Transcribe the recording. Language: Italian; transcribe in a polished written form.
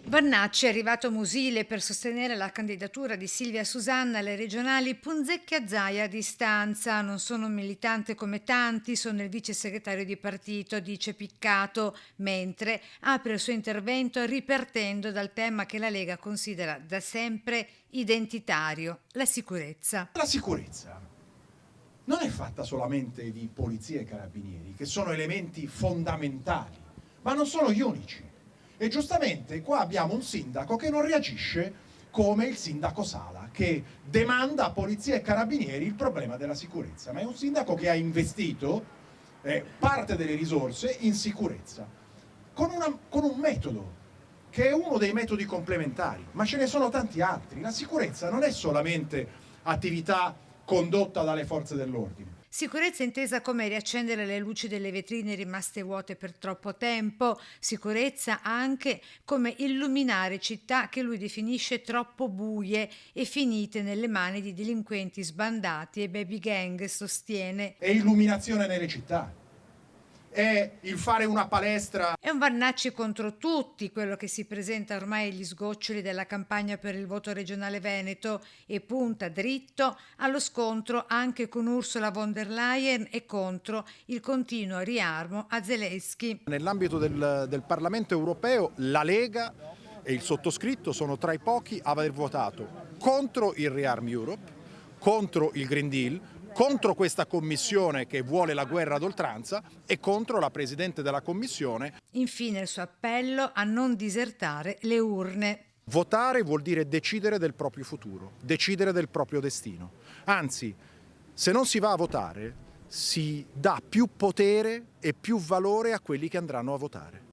Vannacci è arrivato a Musile per sostenere la candidatura di Silvia Susanna alle regionali Punzecchia-Zaia a distanza. Non sono un militante come tanti, sono il vice segretario di partito, dice Piccato, mentre apre il suo intervento ripartendo dal tema che la Lega considera da sempre identitario, la sicurezza. La sicurezza non è fatta solamente di polizia e carabinieri, che sono elementi fondamentali, ma non sono gli unici. E giustamente qua abbiamo un sindaco che non reagisce come il sindaco Sala, che demanda a polizia e carabinieri il problema della sicurezza, ma è un sindaco che ha investito parte delle risorse in sicurezza, con un metodo che è uno dei metodi complementari, ma ce ne sono tanti altri. La sicurezza non è solamente attività condotta dalle forze dell'ordine. Sicurezza intesa come riaccendere le luci delle vetrine rimaste vuote per troppo tempo, sicurezza anche come illuminare città che lui definisce troppo buie e finite nelle mani di delinquenti sbandati e baby gang, sostiene. È illuminazione nelle città, è il fare una palestra. È un Vannacci contro tutti, quello che si presenta ormai agli sgoccioli della campagna per il voto regionale veneto e punta dritto allo scontro anche con Ursula von der Leyen e contro il continuo riarmo a Zelensky. Nell'ambito del Parlamento europeo la Lega e il sottoscritto sono tra i pochi a aver votato contro il Rearm Europe, contro il Green Deal, contro questa commissione che vuole la guerra ad oltranza e contro la Presidente della Commissione. Infine il suo appello a non disertare le urne. Votare vuol dire decidere del proprio futuro, decidere del proprio destino. Anzi, se non si va a votare, si dà più potere e più valore a quelli che andranno a votare.